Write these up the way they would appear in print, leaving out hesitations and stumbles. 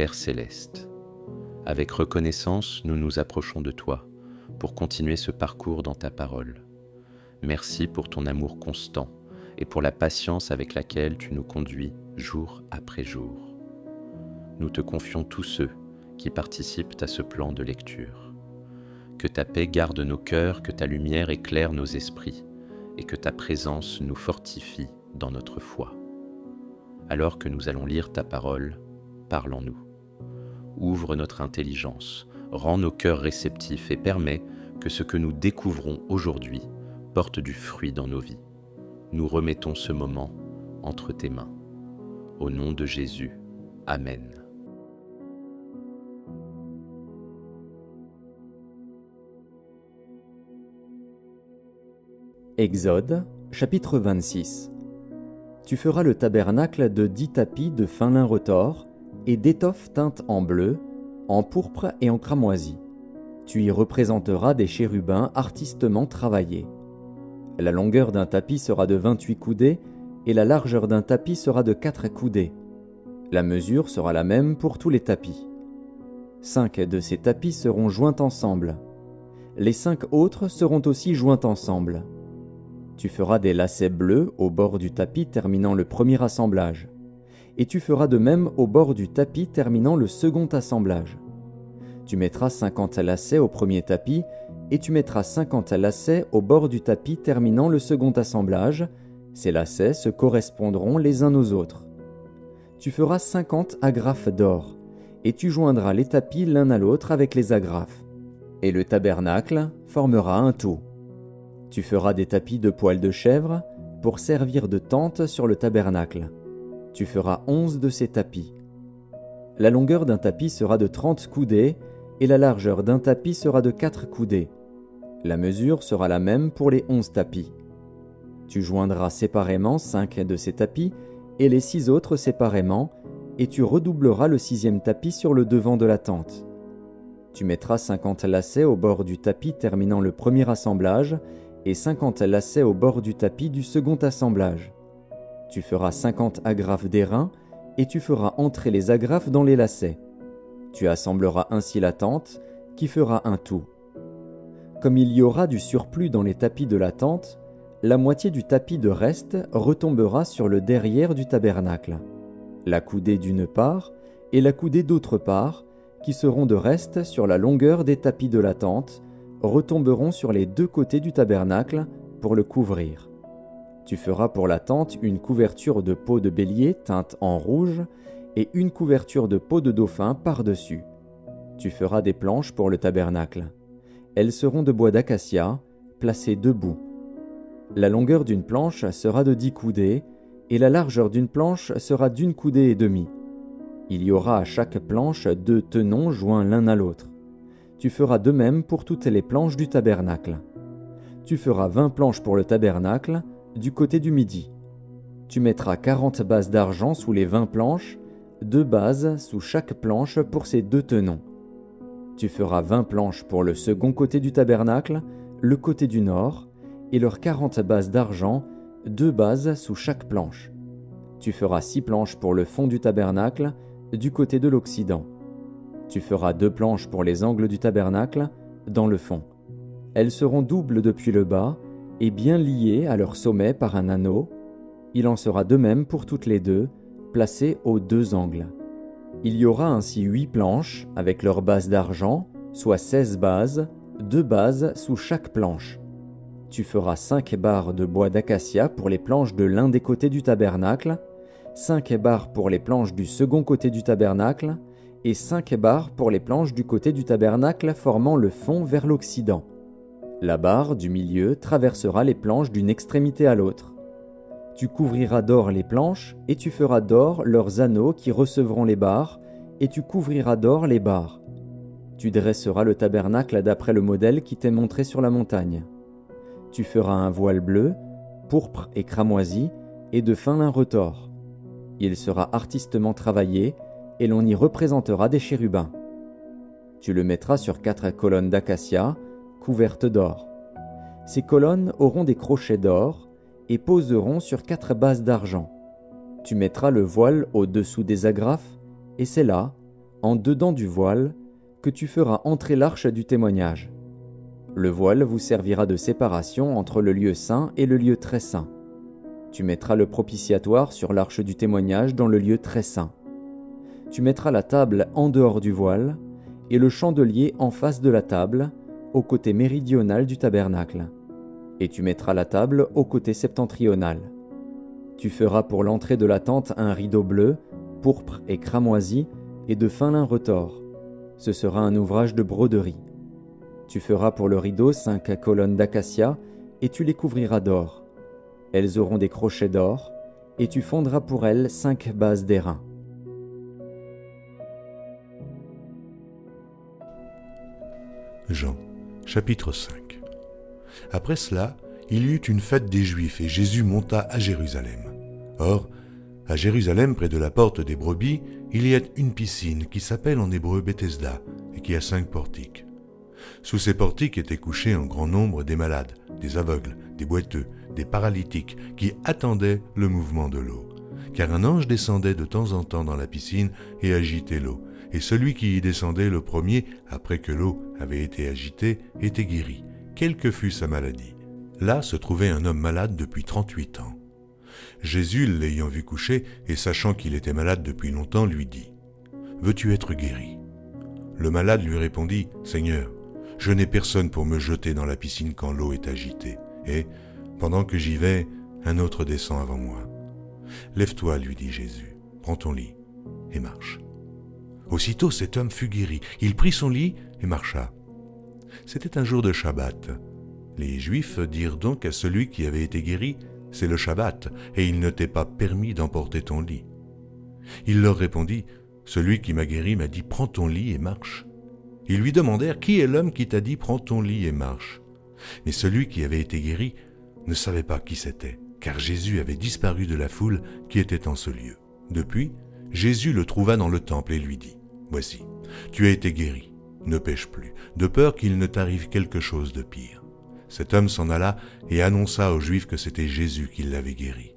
Père céleste, avec reconnaissance, nous nous approchons de toi pour continuer ce parcours dans ta parole. Merci pour ton amour constant et pour la patience avec laquelle tu nous conduis jour après jour. Nous te confions tous ceux qui participent à ce plan de lecture. Que ta paix garde nos cœurs, que ta lumière éclaire nos esprits et que ta présence nous fortifie dans notre foi. Alors que nous allons lire ta parole, parlons-nous. Ouvre notre intelligence, rends nos cœurs réceptifs et permets que ce que nous découvrons aujourd'hui porte du fruit dans nos vies. Nous remettons ce moment entre tes mains. Au nom de Jésus, Amen. Exode, chapitre 26. Tu feras le tabernacle de 10 tapis de fin lin retors et d'étoffe teinte en bleu, en pourpre et en cramoisi. Tu y représenteras des chérubins artistement travaillés. La longueur d'un tapis sera de 28 coudées et la largeur d'un tapis sera de 4 coudées. La mesure sera la même pour tous les tapis. 5 de ces tapis seront joints ensemble. Les 5 autres seront aussi joints ensemble. Tu feras des lacets bleus au bord du tapis terminant le premier assemblage. Et tu feras de même au bord du tapis terminant le second assemblage. Tu mettras 50 lacets au premier tapis, et tu mettras 50 lacets au bord du tapis terminant le second assemblage. Ces lacets se correspondront les uns aux autres. Tu feras 50 agrafes d'or, et tu joindras les tapis l'un à l'autre avec les agrafes. Et le tabernacle formera un tout. Tu feras des tapis de poil de chèvre pour servir de tente sur le tabernacle. Tu feras 11 de ces tapis. La longueur d'un tapis sera de 30 coudées et la largeur d'un tapis sera de 4 coudées. La mesure sera la même pour les 11 tapis. Tu joindras séparément 5 de ces tapis et les 6 autres séparément, et tu redoubleras le 6e tapis sur le devant de la tente. Tu mettras 50 lacets au bord du tapis terminant le premier assemblage et 50 lacets au bord du tapis du second assemblage. Tu feras 50 agrafes d'airain et tu feras entrer les agrafes dans les lacets. Tu assembleras ainsi la tente, qui fera un tout. Comme il y aura du surplus dans les tapis de la tente, la moitié du tapis de reste retombera sur le derrière du tabernacle. La coudée d'une part et la coudée d'autre part, qui seront de reste sur la longueur des tapis de la tente, retomberont sur les 2 côtés du tabernacle pour le couvrir. Tu feras pour la tente une couverture de peau de bélier teinte en rouge et une couverture de peau de dauphin par-dessus. Tu feras des planches pour le tabernacle. Elles seront de bois d'acacia, placées debout. La longueur d'une planche sera de 10 coudées et la largeur d'une planche sera d'1 coudée et demie. Il y aura à chaque planche 2 tenons joints l'un à l'autre. Tu feras de même pour toutes les planches du tabernacle. Tu feras 20 planches pour le tabernacle, du côté du midi. Tu mettras 40 bases d'argent sous les 20 planches, 2 bases sous chaque planche pour ces 2 tenons. Tu feras 20 planches pour le second côté du tabernacle, le côté du nord, et leurs 40 bases d'argent, 2 bases sous chaque planche. Tu feras 6 planches pour le fond du tabernacle, du côté de l'occident. Tu feras 2 planches pour les angles du tabernacle, dans le fond. Elles seront doubles depuis le bas et bien liées à leur sommet par un anneau. Il en sera de même pour toutes les 2, placées aux 2 angles. Il y aura ainsi 8 planches avec leurs bases d'argent, soit 16 bases, 2 bases sous chaque planche. Tu feras 5 barres de bois d'acacia pour les planches de l'un des côtés du tabernacle, 5 barres pour les planches du second côté du tabernacle, et 5 barres pour les planches du côté du tabernacle formant le fond vers l'occident. La barre du milieu traversera les planches d'une extrémité à l'autre. Tu couvriras d'or les planches, et tu feras d'or leurs anneaux qui recevront les barres, et tu couvriras d'or les barres. Tu dresseras le tabernacle d'après le modèle qui t'est montré sur la montagne. Tu feras un voile bleu, pourpre et cramoisi, et de fin lin retors. Il sera artistement travaillé, et l'on y représentera des chérubins. Tu le mettras sur 4 colonnes d'acacia, couvertes d'or. Ces colonnes auront des crochets d'or, et poseront sur 4 bases d'argent. Tu mettras le voile au-dessous des agrafes, et c'est là en dedans du voile, que tu feras entrer l'arche du témoignage. Le voile vous servira de séparation entre le lieu saint et le lieu très saint. Tu mettras le propitiatoire sur l'arche du témoignage dans le lieu très saint. Tu mettras la table en dehors du voile et le chandelier en face de la table, au côté méridional du tabernacle. Et tu mettras la table au côté septentrional. Tu feras pour l'entrée de la tente un rideau bleu, pourpre et cramoisi et de fin lin retors. Ce sera un ouvrage de broderie. Tu feras pour le rideau 5 colonnes d'acacia et tu les couvriras d'or. Elles auront des crochets d'or, et tu fondras pour elles 5 bases d'airain. Jean, chapitre 5. Après cela, il y eut une fête des Juifs, et Jésus monta à Jérusalem. Or, à Jérusalem, près de la porte des brebis, il y a une piscine qui s'appelle en hébreu Bethesda, et qui a 5 portiques. Sous ces portiques étaient couchés en grand nombre des malades, des aveugles, des boiteux, des paralytiques, qui attendaient le mouvement de l'eau. Car un ange descendait de temps en temps dans la piscine et agitait l'eau. Et celui qui y descendait le premier, après que l'eau avait été agitée, était guéri, quelle que fût sa maladie. Là se trouvait un homme malade depuis 38 ans. Jésus, l'ayant vu coucher et sachant qu'il était malade depuis longtemps, lui dit : « Veux-tu être guéri ?» Le malade lui répondit : « Seigneur, je n'ai personne pour me jeter dans la piscine quand l'eau est agitée, et, pendant que j'y vais, un autre descend avant moi. »« Lève-toi, lui dit Jésus, prends ton lit et marche. » Aussitôt cet homme fut guéri, il prit son lit et marcha. C'était un jour de Shabbat. Les Juifs dirent donc à celui qui avait été guéri : « C'est le Shabbat, et il ne t'est pas permis d'emporter ton lit. » Il leur répondit : « Celui qui m'a guéri m'a dit : prends ton lit et marche. » Ils lui demandèrent : « Qui est l'homme qui t'a dit : prends ton lit et marche ?» Mais celui qui avait été guéri ne savait pas qui c'était, car Jésus avait disparu de la foule qui était en ce lieu. Depuis, Jésus le trouva dans le temple et lui dit : « Voici, tu as été guéri, ne pêche plus, de peur qu'il ne t'arrive quelque chose de pire. » Cet homme s'en alla et annonça aux Juifs que c'était Jésus qui l'avait guéri.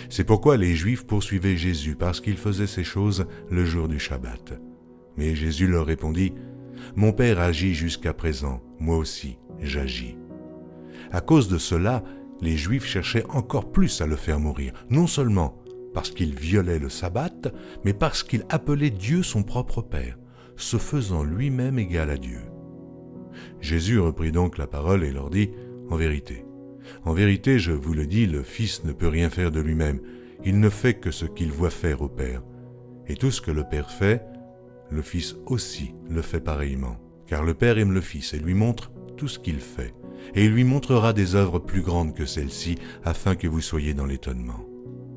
C'est pourquoi les Juifs poursuivaient Jésus, parce qu'il faisait ces choses le jour du Shabbat. Mais Jésus leur répondit : « Mon Père agit jusqu'à présent, moi aussi j'agis. » À cause de cela, les Juifs cherchaient encore plus à le faire mourir, non seulement parce qu'il violait le sabbat, mais parce qu'il appelait Dieu son propre Père, se faisant lui-même égal à Dieu. Jésus reprit donc la parole et leur dit : « En vérité, je vous le dis, le Fils ne peut rien faire de lui-même, il ne fait que ce qu'il voit faire au Père. Et tout ce que le Père fait, le Fils aussi le fait pareillement. Car le Père aime le Fils et lui montre tout ce qu'il fait, et il lui montrera des œuvres plus grandes que celles-ci, afin que vous soyez dans l'étonnement.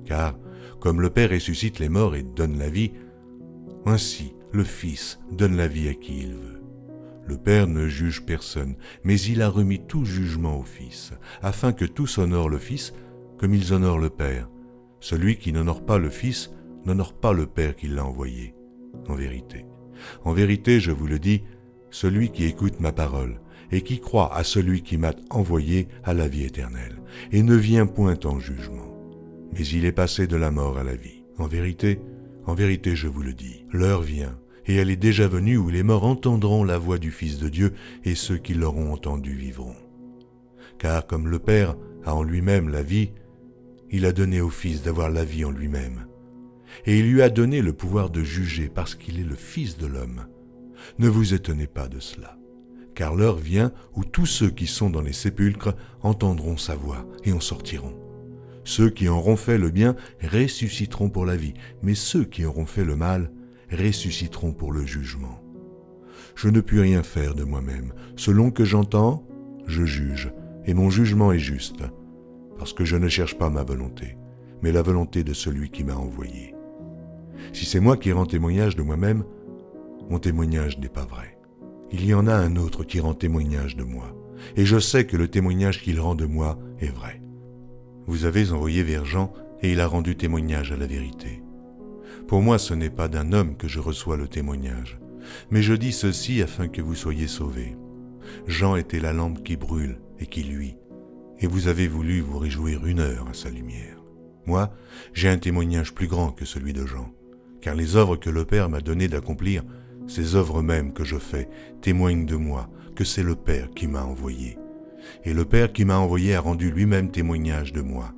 Car, comme le Père ressuscite les morts et donne la vie, ainsi le Fils donne la vie à qui il veut. Le Père ne juge personne, mais il a remis tout jugement au Fils, afin que tous honorent le Fils comme ils honorent le Père. Celui qui n'honore pas le Fils n'honore pas le Père qui l'a envoyé. En vérité, je vous le dis, celui qui écoute ma parole et qui croit à celui qui m'a envoyé a la vie éternelle, et ne vient point en jugement, mais il est passé de la mort à la vie. En vérité, je vous le dis, l'heure vient, et elle est déjà venue où les morts entendront la voix du Fils de Dieu, et ceux qui l'auront entendu vivront. Car comme le Père a en lui-même la vie, il a donné au Fils d'avoir la vie en lui-même. Et il lui a donné le pouvoir de juger parce qu'il est le Fils de l'homme. Ne vous étonnez pas de cela, car l'heure vient où tous ceux qui sont dans les sépulcres entendront sa voix et en sortiront. Ceux qui auront fait le bien ressusciteront pour la vie, mais ceux qui auront fait le mal ressusciteront pour le jugement. Je ne puis rien faire de moi-même. Selon que j'entends, je juge, et mon jugement est juste, parce que je ne cherche pas ma volonté, mais la volonté de celui qui m'a envoyé. Si c'est moi qui rends témoignage de moi-même, mon témoignage n'est pas vrai. Il y en a un autre qui rend témoignage de moi, et je sais que le témoignage qu'il rend de moi est vrai. Vous avez envoyé vers Jean, et il a rendu témoignage à la vérité. Pour moi, ce n'est pas d'un homme que je reçois le témoignage, mais je dis ceci afin que vous soyez sauvés. Jean était la lampe qui brûle et qui luit, et vous avez voulu vous réjouir 1 heure à sa lumière. Moi, j'ai un témoignage plus grand que celui de Jean, car les œuvres que le Père m'a donné d'accomplir Ces œuvres mêmes que je fais témoignent de moi, que c'est le Père qui m'a envoyé. Et le Père qui m'a envoyé a rendu lui-même témoignage de moi.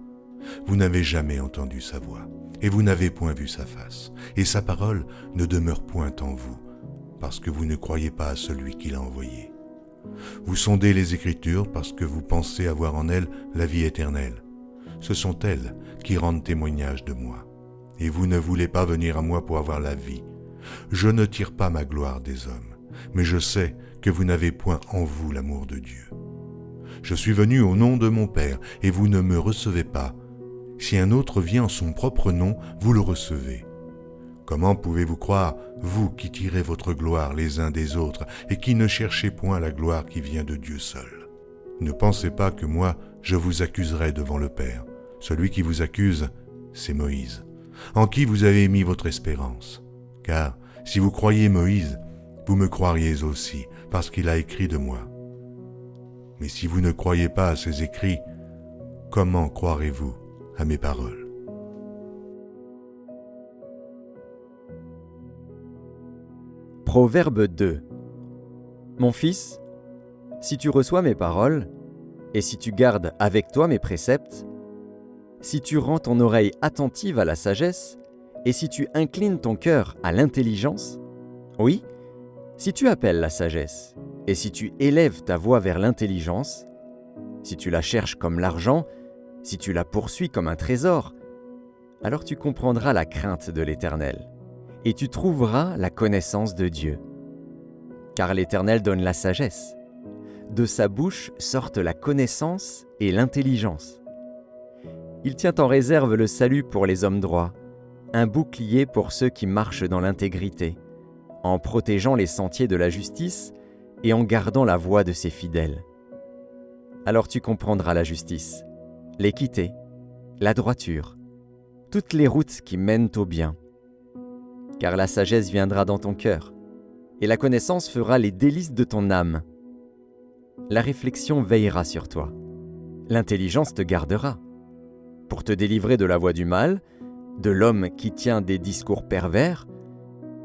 Vous n'avez jamais entendu sa voix, et vous n'avez point vu sa face, et sa parole ne demeure point en vous, parce que vous ne croyez pas à celui qui l'a envoyé. Vous sondez les Écritures parce que vous pensez avoir en elles la vie éternelle. Ce sont elles qui rendent témoignage de moi. Et vous ne voulez pas venir à moi pour avoir la vie. Je ne tire pas ma gloire des hommes, mais je sais que vous n'avez point en vous l'amour de Dieu. Je suis venu au nom de mon Père, et vous ne me recevez pas. Si un autre vient en son propre nom, vous le recevez. Comment pouvez-vous croire, vous qui tirez votre gloire les uns des autres, et qui ne cherchez point la gloire qui vient de Dieu seul? Ne pensez pas que moi, je vous accuserai devant le Père. Celui qui vous accuse, c'est Moïse, en qui vous avez mis votre espérance. Car si vous croyez Moïse, vous me croiriez aussi, parce qu'il a écrit de moi. Mais si vous ne croyez pas à ses écrits, comment croirez-vous à mes paroles? Proverbe 2. Mon fils, si tu reçois mes paroles, et si tu gardes avec toi mes préceptes, si tu rends ton oreille attentive à la sagesse, et si tu inclines ton cœur à l'intelligence, oui, si tu appelles la sagesse, et si tu élèves ta voix vers l'intelligence, si tu la cherches comme l'argent, si tu la poursuis comme un trésor, alors tu comprendras la crainte de l'Éternel, et tu trouveras la connaissance de Dieu. Car l'Éternel donne la sagesse. De sa bouche sortent la connaissance et l'intelligence. Il tient en réserve le salut pour les hommes droits, un bouclier pour ceux qui marchent dans l'intégrité, en protégeant les sentiers de la justice et en gardant la voie de ses fidèles. Alors tu comprendras la justice, l'équité, la droiture, toutes les routes qui mènent au bien. Car la sagesse viendra dans ton cœur, et la connaissance fera les délices de ton âme. La réflexion veillera sur toi, l'intelligence te gardera, pour te délivrer de la voie du mal, de l'homme qui tient des discours pervers,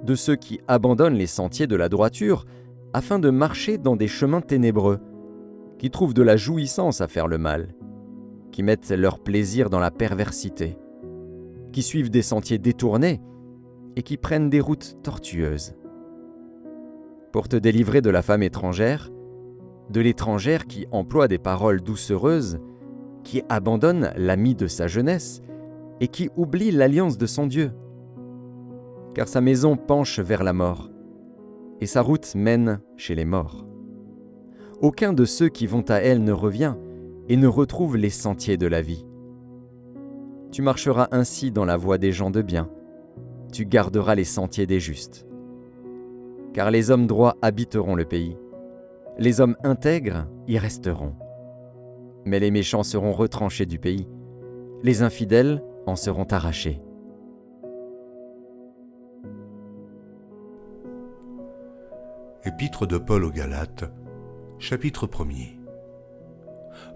de ceux qui abandonnent les sentiers de la droiture, afin de marcher dans des chemins ténébreux, qui trouvent de la jouissance à faire le mal, qui mettent leur plaisir dans la perversité, qui suivent des sentiers détournés et qui prennent des routes tortueuses. Pour te délivrer de la femme étrangère, de l'étrangère qui emploie des paroles doucereuses, qui abandonne l'ami de sa jeunesse et qui oublie l'alliance de son Dieu. Car sa maison penche vers la mort, et sa route mène chez les morts. Aucun de ceux qui vont à elle ne revient et ne retrouve les sentiers de la vie. Tu marcheras ainsi dans la voie des gens de bien, tu garderas les sentiers des justes. Car les hommes droits habiteront le pays, les hommes intègres y resteront. Mais les méchants seront retranchés du pays, les infidèles en seront arrachés. Épître de Paul aux Galates, chapitre 1er.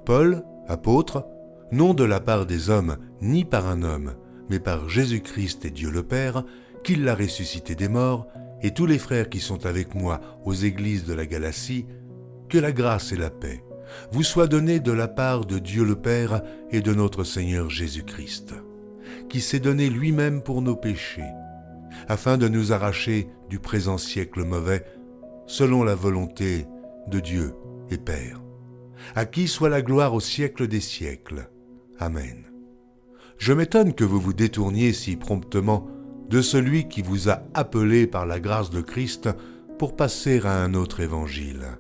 Paul, apôtre, non de la part des hommes, ni par un homme, mais par Jésus-Christ et Dieu le Père, qui l'a ressuscité des morts, et tous les frères qui sont avec moi aux églises de la Galatie, que la grâce et la paix vous soient données de la part de Dieu le Père et de notre Seigneur Jésus-Christ, qui s'est donné lui-même pour nos péchés, afin de nous arracher du présent siècle mauvais, selon la volonté de Dieu et Père, à qui soit la gloire au siècle des siècles. Amen. Je m'étonne que vous vous détourniez si promptement de celui qui vous a appelé par la grâce de Christ pour passer à un autre évangile.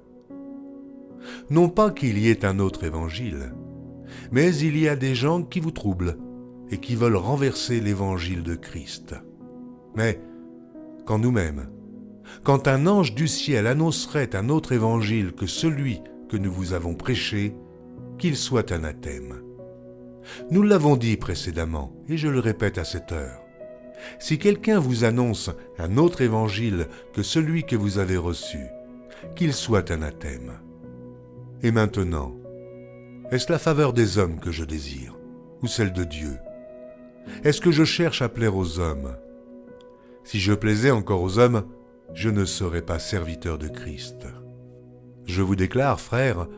Non pas qu'il y ait un autre évangile, mais il y a des gens qui vous troublent et qui veulent renverser l'évangile de Christ. Mais quand nous-mêmes, quand un ange du ciel annoncerait un autre évangile que celui que nous vous avons prêché, qu'il soit anathème. Nous l'avons dit précédemment, et je le répète à cette heure. Si quelqu'un vous annonce un autre évangile que celui que vous avez reçu, qu'il soit anathème. Et maintenant, est-ce la faveur des hommes que je désire, ou celle de Dieu? Est-ce que je cherche à plaire aux hommes? Si je plaisais encore aux hommes, je ne serai pas serviteur de Christ. Je vous déclare, frères,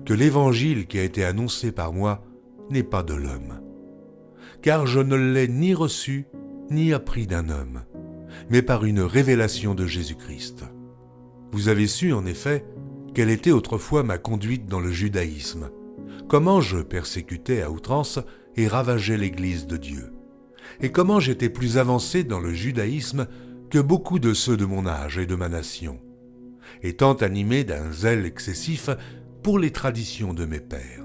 que l'évangile qui a été annoncé par moi n'est pas de l'homme. Car je ne l'ai ni reçu, ni appris d'un homme, mais par une révélation de Jésus-Christ. Vous avez su, en effet, quelle était autrefois ma conduite dans le judaïsme, comment je persécutais à outrance et ravageais l'Église de Dieu, et comment j'étais plus avancé dans le judaïsme que beaucoup de ceux de mon âge et de ma nation, étant animé d'un zèle excessif pour les traditions de mes pères.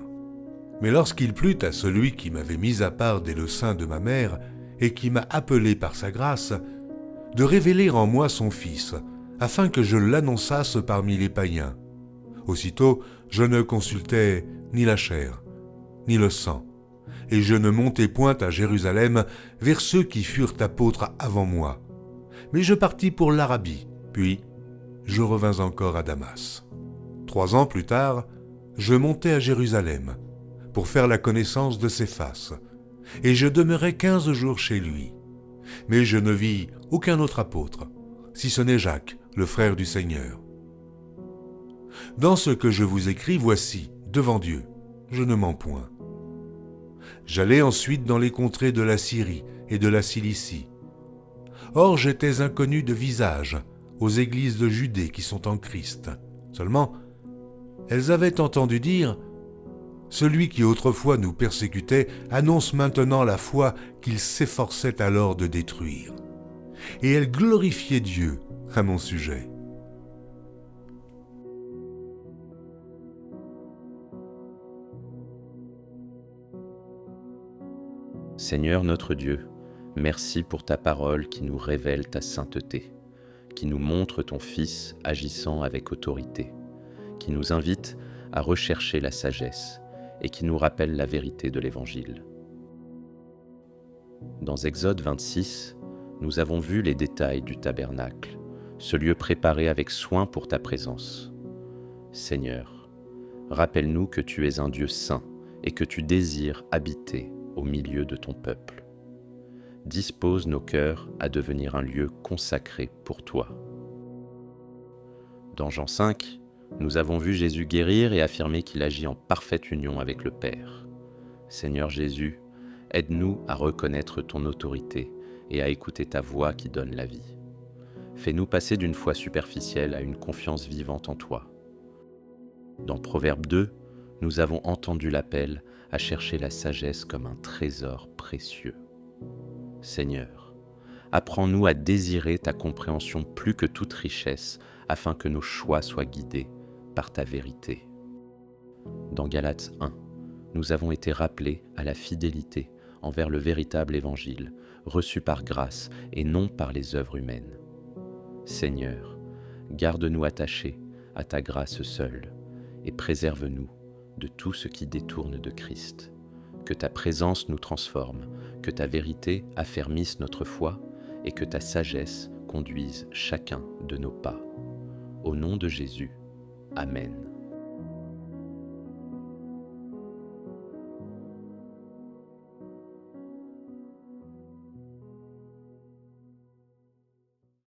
Mais lorsqu'il plut à celui qui m'avait mis à part dès le sein de ma mère et qui m'a appelé par sa grâce, de révéler en moi son Fils, afin que je l'annonçasse parmi les païens. Aussitôt, je ne consultais ni la chair, ni le sang, et je ne montai point à Jérusalem vers ceux qui furent apôtres avant moi. Mais je partis pour l'Arabie, puis je revins encore à Damas. 3 ans plus tard, je montai à Jérusalem pour faire la connaissance de Céphas, et je demeurai 15 jours chez lui. Mais je ne vis aucun autre apôtre, si ce n'est Jacques, le frère du Seigneur. Dans ce que je vous écris, voici, devant Dieu, je ne mens point. J'allai ensuite dans les contrées de la Syrie et de la Cilicie. Or j'étais inconnu de visage aux églises de Judée qui sont en Christ. Seulement, elles avaient entendu dire « Celui qui autrefois nous persécutait annonce maintenant la foi qu'il s'efforçait alors de détruire. » Et elles glorifiaient Dieu à mon sujet. Seigneur notre Dieu, merci pour ta parole qui nous révèle ta sainteté, qui nous montre ton Fils agissant avec autorité, qui nous invite à rechercher la sagesse et qui nous rappelle la vérité de l'Évangile. Dans Exode 26, nous avons vu les détails du tabernacle, ce lieu préparé avec soin pour ta présence. Seigneur, rappelle-nous que tu es un Dieu saint et que tu désires habiter au milieu de ton peuple. Dispose nos cœurs à devenir un lieu consacré pour toi. Dans Jean 5, nous avons vu Jésus guérir et affirmer qu'il agit en parfaite union avec le Père. Seigneur Jésus, aide-nous à reconnaître ton autorité et à écouter ta voix qui donne la vie. Fais-nous passer d'une foi superficielle à une confiance vivante en toi. Dans Proverbe 2, nous avons entendu l'appel à chercher la sagesse comme un trésor précieux. Seigneur, apprends-nous à désirer ta compréhension plus que toute richesse, afin que nos choix soient guidés par ta vérité. Dans Galates 1, nous avons été rappelés à la fidélité envers le véritable évangile, reçu par grâce et non par les œuvres humaines. Seigneur, garde-nous attachés à ta grâce seule et préserve-nous de tout ce qui détourne de Christ. Que ta présence nous transforme, que ta vérité affermisse notre foi et que ta sagesse conduise chacun de nos pas. Au nom de Jésus, Amen.